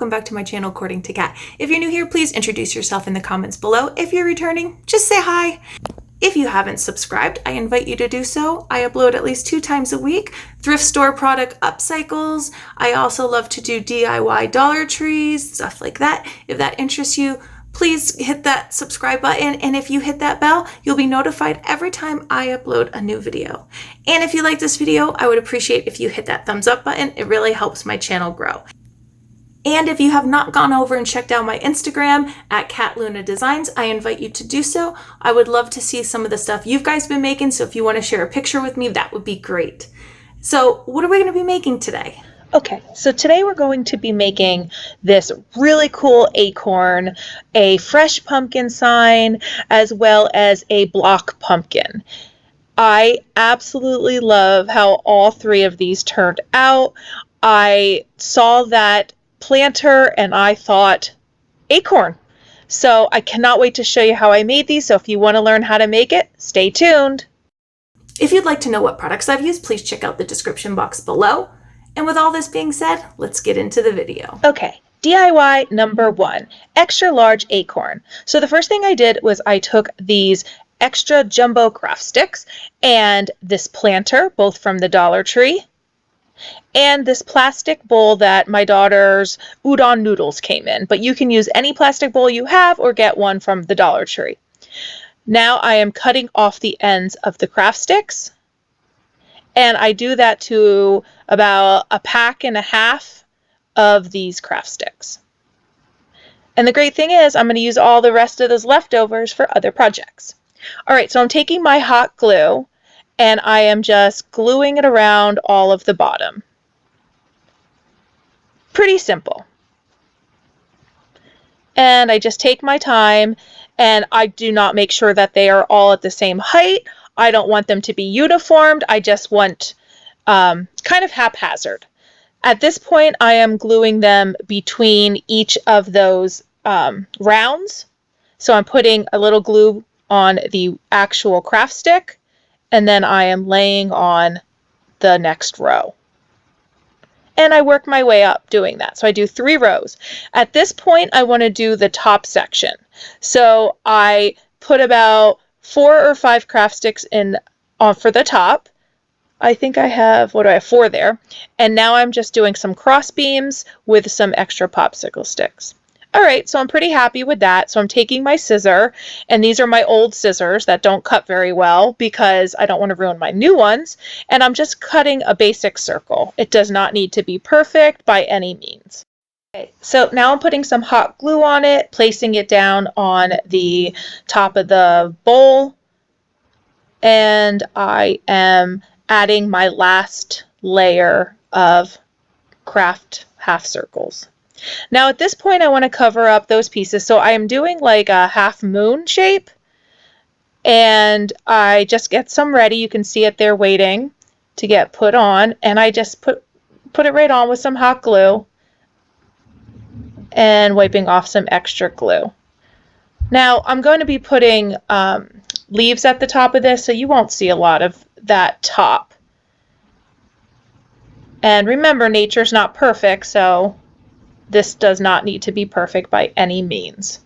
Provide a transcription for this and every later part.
welcome back to my channel, According to Kat. If you're new here, please introduce yourself in the comments below. If you're returning, just say hi. If you haven't subscribed, I invite you to do so. I upload at least 2 times a week, thrift store product upcycles. I also love to do DIY Dollar Trees, stuff like that. If that interests you, please hit that subscribe button, and if you hit that bell, you'll be notified every time I upload a new video. And if you like this video, I would appreciate if you hit that thumbs up button. It really helps my channel grow. And if you have not gone over and checked out my Instagram at @KatLunaDesigns, I invite you to do so. I would love to see some of the stuff you guys been making, so if you want to share a picture with me, that would be great. So what are we going to be making today? Okay, so today we're going to be making this really cool acorn, a fresh pumpkin sign, as well as a block pumpkin. I absolutely love how all 3 of these turned out. I saw that planter and I thought acorn. So I cannot wait to show you how I made these. So if you want to learn how to make it, stay tuned. If you'd like to know what products I've used, please check out the description box below. And with all this being said, let's get into the video. Okay, DIY number 1, extra large acorn. So the first thing I did was I took these extra jumbo craft sticks and this planter, both from the Dollar Tree, and this plastic bowl that my daughter's udon noodles came in. But you can use any plastic bowl you have or get one from the Dollar Tree. Now I am cutting off the ends of the craft sticks. And I do that to about 1.5 packs of these craft sticks. And the great thing is I'm going to use all the rest of those leftovers for other projects. All right, so I'm taking my hot glue and I am just gluing it around all of the bottom. Pretty simple. And I just take my time and I do not make sure that they are all at the same height. I don't want them to be uniformed. I just want kind of haphazard. At this point, I am gluing them between each of those rounds. So I'm putting a little glue on the actual craft stick, and then I am laying on the next row. And I work my way up doing that. So I do 3 rows. At this point, I want to do the top section. So I put about 4 or 5 craft sticks in for the top. I think I have, 4 there. And now I'm just doing some cross beams with some extra popsicle sticks. All right, so I'm pretty happy with that. So I'm taking my scissor, and these are my old scissors that don't cut very well because I don't want to ruin my new ones. And I'm just cutting a basic circle. It does not need to be perfect by any means. Okay, so now I'm putting some hot glue on it, placing it down on the top of the bowl, and I am adding my last layer of craft half circles. Now at this point I want to cover up those pieces, so I am doing like a half moon shape, and I just get some ready. You can see it there waiting to get put on, and I just put it right on with some hot glue and wiping off some extra glue. Now I'm going to be putting leaves at the top of this, so you won't see a lot of that top. And remember, nature's not perfect, so this does not need to be perfect by any means.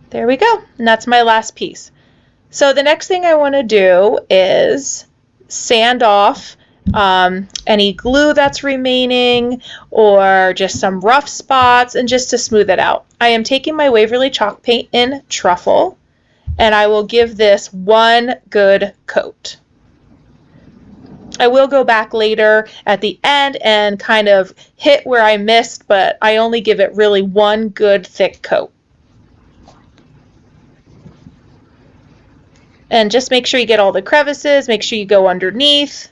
There we go, and that's my last piece. So the next thing I want to do is sand off any glue that's remaining or just some rough spots, and just to smooth it out. I am taking my Waverly Chalk Paint in Truffle, and I will give this one good coat. I will go back later at the end and kind of hit where I missed, but I only give it really one good thick coat. And just make sure you get all the crevices, make sure you go underneath.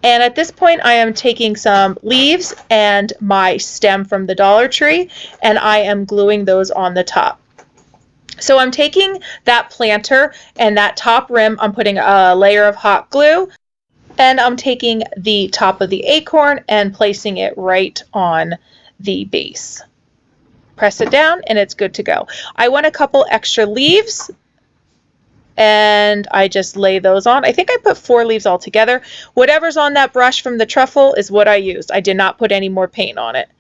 And at this point I am taking some leaves and my stem from the Dollar Tree, and I am gluing those on the top. So I'm taking that planter and that top rim, I'm putting a layer of hot glue, and I'm taking the top of the acorn and placing it right on the base. Press it down and it's good to go. I want a couple extra leaves, and I just lay those on. I think I put 4 leaves all together. Whatever's on that brush from the truffle is what I used. I did not put any more paint on it.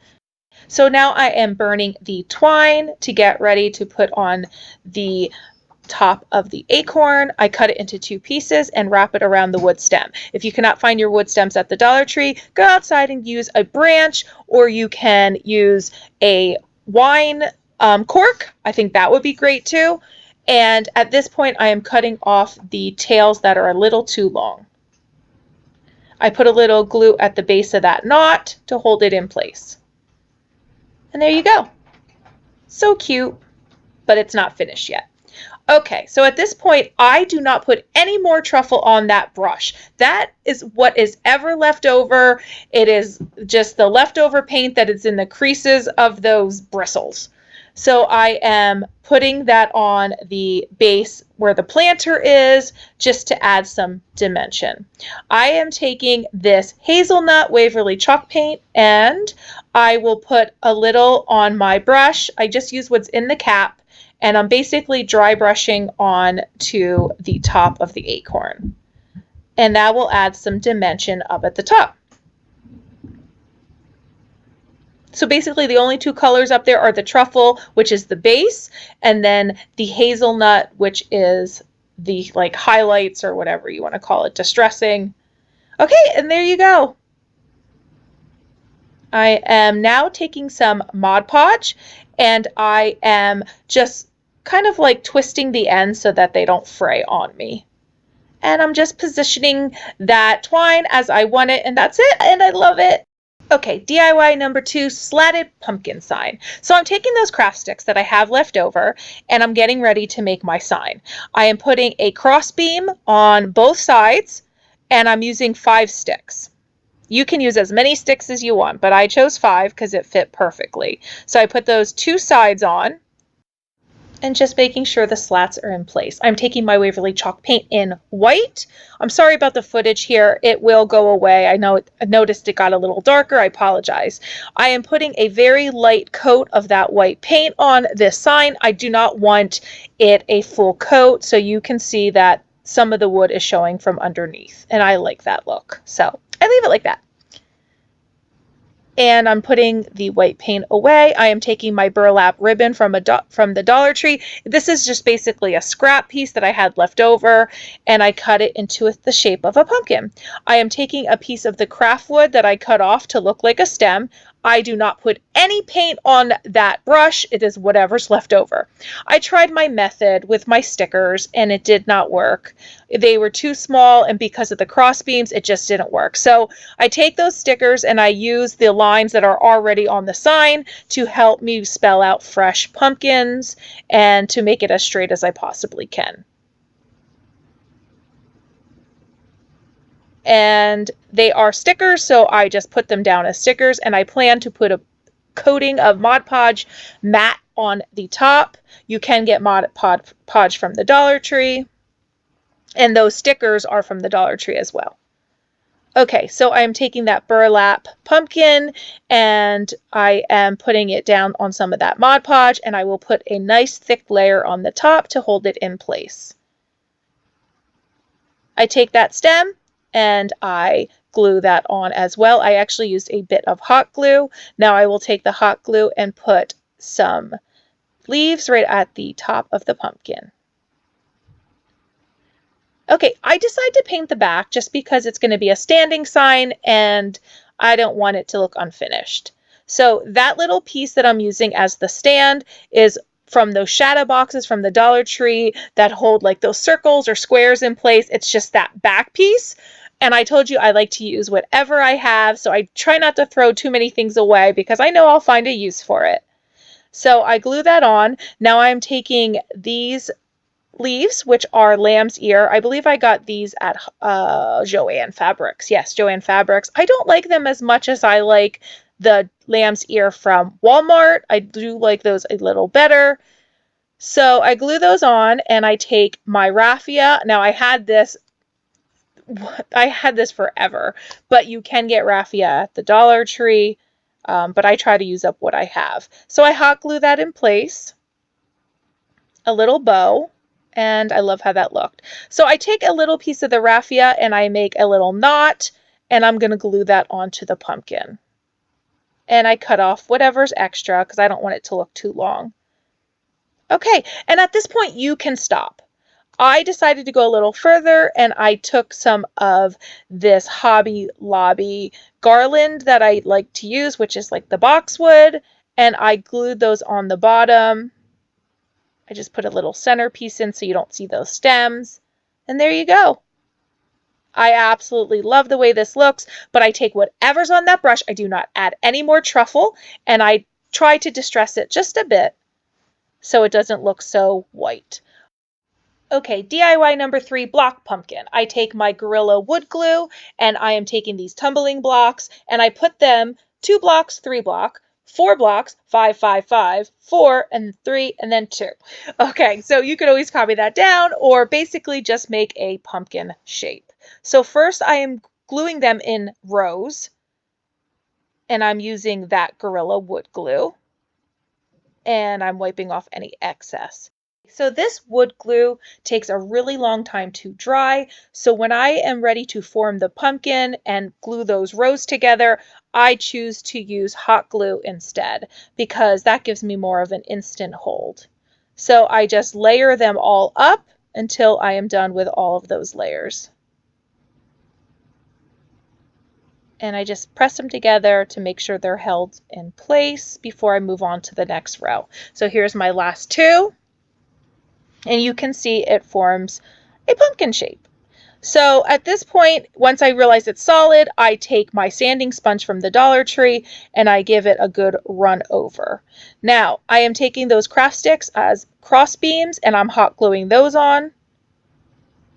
So now I am burning the twine to get ready to put on the top of the acorn. I cut it into 2 pieces and wrap it around the wood stem. If you cannot find your wood stems at the Dollar Tree, go outside and use a branch, or you can use a wine cork. I think that would be great too. And at this point, I am cutting off the tails that are a little too long. I put a little glue at the base of that knot to hold it in place. And there you go. So cute, but it's not finished yet. Okay, so at this point, I do not put any more truffle on that brush. That is what is ever left over. It is just the leftover paint that is in the creases of those bristles. So I am putting that on the base where the planter is, just to add some dimension. I am taking this Hazelnut Waverly Chalk Paint, and I will put a little on my brush. I just use what's in the cap, and I'm basically dry brushing on to the top of the acorn. And that will add some dimension up at the top. So basically the only 2 colors up there are the truffle, which is the base, and then the hazelnut, which is the like highlights or whatever you want to call it, distressing. Okay, and there you go. I am now taking some Mod Podge, and I am just kind of like twisting the ends so that they don't fray on me. And I'm just positioning that twine as I want it, and that's it, and I love it. Okay, DIY number 2, slatted pumpkin sign. So I'm taking those craft sticks that I have left over, and I'm getting ready to make my sign. I am putting a cross beam on both sides, and I'm using 5 sticks. You can use as many sticks as you want, but I chose 5 because it fit perfectly. So I put those 2 sides on, and just making sure the slats are in place. I'm taking my Waverly Chalk Paint in white. I'm sorry about the footage here. It will go away. I noticed it got a little darker. I apologize. I am putting a very light coat of that white paint on this sign. I do not want it a full coat, so you can see that some of the wood is showing from underneath, and I like that look. So I leave it like that. And I'm putting the white paint away. I am taking my burlap ribbon from the Dollar Tree. This is just basically a scrap piece that I had left over, and I cut it into the shape of a pumpkin. I am taking a piece of the craft wood that I cut off to look like a stem. I do not put any paint on that brush. It is whatever's left over. I tried my method with my stickers, and it did not work. They were too small, and because of the cross beams, it just didn't work. So I take those stickers and I use the lines that are already on the sign to help me spell out fresh pumpkins and to make it as straight as I possibly can. And they are stickers, so I just put them down as stickers, and I plan to put a coating of Mod Podge Matte on the top. You can get Mod Podge from the Dollar Tree, and those stickers are from the Dollar Tree as well. Okay, so I'm taking that burlap pumpkin and I am putting it down on some of that Mod Podge, and I will put a nice thick layer on the top to hold it in place. I take that stem and I glue that on as well. I actually used a bit of hot glue. Now I will take the hot glue and put some leaves right at the top of the pumpkin. Okay, I decided to paint the back just because it's going to be a standing sign and I don't want it to look unfinished. So that little piece that I'm using as the stand is from those shadow boxes from the Dollar Tree that hold like those circles or squares in place. It's just that back piece. And I told you I like to use whatever I have, so I try not to throw too many things away because I know I'll find a use for it. So I glue that on. Now I'm taking these leaves, which are lamb's ear. I believe I got these at Joann Fabrics. Yes, Joann Fabrics. I don't like them as much as I like the lamb's ear from Walmart. I do like those a little better. So I glue those on and I take my raffia. Now I had this forever, but you can get raffia at the Dollar Tree. But I try to use up what I have. So I hot glue that in place. A little bow. And I love how that looked. So I take a little piece of the raffia and I make a little knot, and I'm going to glue that onto the pumpkin. And I cut off whatever's extra because I don't want it to look too long. Okay, and at this point you can stop. I decided to go a little further, and I took some of this Hobby Lobby garland that I like to use, which is like the boxwood, and I glued those on the bottom. I just put a little centerpiece in so you don't see those stems, and there you go. I absolutely love the way this looks, but I take whatever's on that brush. I do not add any more truffle, and I try to distress it just a bit so it doesn't look so white. Okay, DIY number 3, block pumpkin. I take my Gorilla wood glue, and I am taking these tumbling blocks, and I put them 2 blocks, 3 block, 4 blocks, 5, 5, 5, 4, and 3, and then 2. Okay, so you could always copy that down, or basically just make a pumpkin shape. So first I am gluing them in rows, and I'm using that Gorilla wood glue, and I'm wiping off any excess. So this wood glue takes a really long time to dry, so when I am ready to form the pumpkin and glue those rows together, I choose to use hot glue instead because that gives me more of an instant hold. So I just layer them all up until I am done with all of those layers. And I just press them together to make sure they're held in place before I move on to the next row. So here's my last 2. And you can see it forms a pumpkin shape. So at this point, once I realize it's solid, I take my sanding sponge from the Dollar Tree and I give it a good run over. Now, I am taking those craft sticks as cross beams and I'm hot gluing those on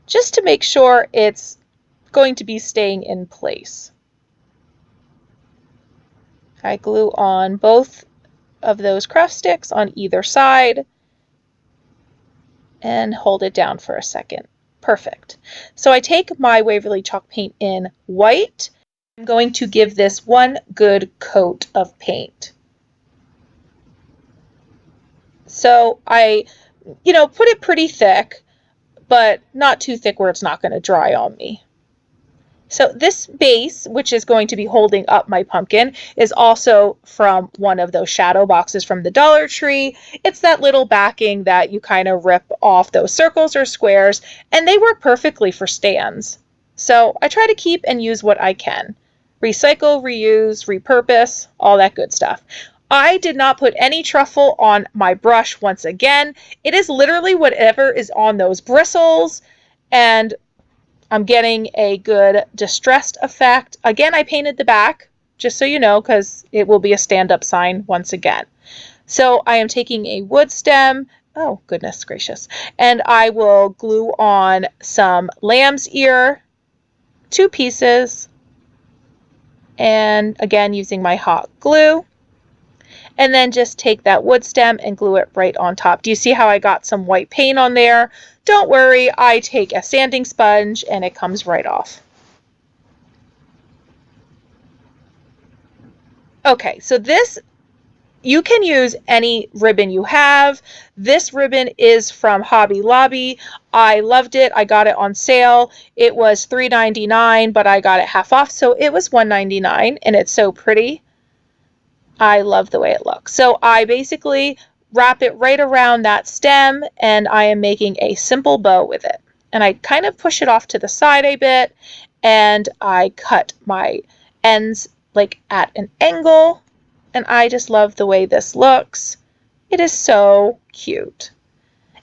just to make sure it's going to be staying in place. I glue on both of those craft sticks on either side and hold it down for a second. Perfect. So I take my Waverly Chalk Paint in white. I'm going to give this one good coat of paint. So I, put it pretty thick, but not too thick where it's not going to dry on me. So this base, which is going to be holding up my pumpkin, is also from one of those shadow boxes from the Dollar Tree. It's that little backing that you kind of rip off those circles or squares, and they work perfectly for stands. So I try to keep and use what I can. Recycle, reuse, repurpose, all that good stuff. I did not put any truffle on my brush once again. It is literally whatever is on those bristles, and I'm getting a good distressed effect. Again, I painted the back, just so you know, because it will be a stand-up sign once again. So I am taking a wood stem, oh goodness gracious, and I will glue on some lamb's ear, 2 pieces, and again using my hot glue. And then just take that wood stem and glue it right on top. Do you see how I got some white paint on there? Don't worry, I take a sanding sponge and it comes right off. Okay, so this, you can use any ribbon you have. This ribbon is from Hobby Lobby. I loved it. I got it on sale. It was $3.99, but I got it half off, so it was $1.99, and it's so pretty. I love the way it looks. So I basically wrap it right around that stem and I am making a simple bow with it. And I kind of push it off to the side a bit and I cut my ends like at an angle, and I just love the way this looks. It is so cute.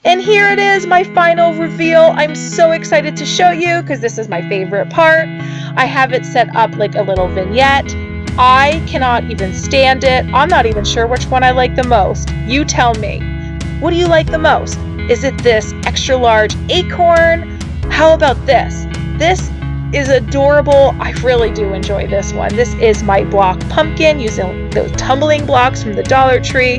And here it is, my final reveal. I'm so excited to show you because this is my favorite part. I have it set up like a little vignette. I cannot even stand it. I'm not even sure which one I like the most. You tell me. What do you like the most? Is it this extra large acorn? How about this? This is adorable. I really do enjoy this one. This is my block pumpkin using those tumbling blocks from the Dollar Tree.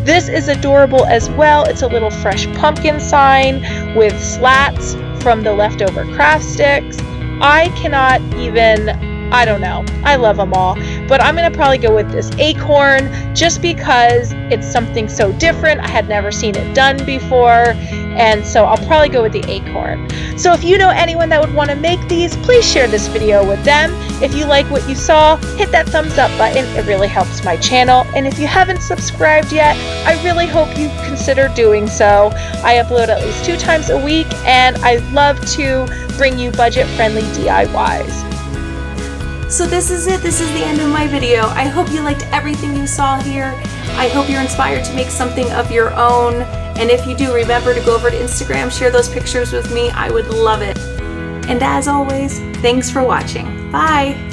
This is adorable as well. It's a little fresh pumpkin sign with slats from the leftover craft sticks. I cannot even, I don't know. I love them all. but I'm going to probably go with this Acorn just because it's something so different. I had never seen it done before, and so I'll probably go with the Acorn. So if you know anyone that would want to make these, please share this video with them. If you like what you saw, hit that thumbs up button. It really helps my channel. And if you haven't subscribed yet, I really hope you consider doing so. I upload at least 2 times a week, and I love to bring you budget-friendly DIYs. So this is it. This is the end of my video. I hope you liked everything you saw here. I hope you're inspired to make something of your own. And if you do, remember to go over to Instagram, share those pictures with me. I would love it. And as always, thanks for watching. Bye.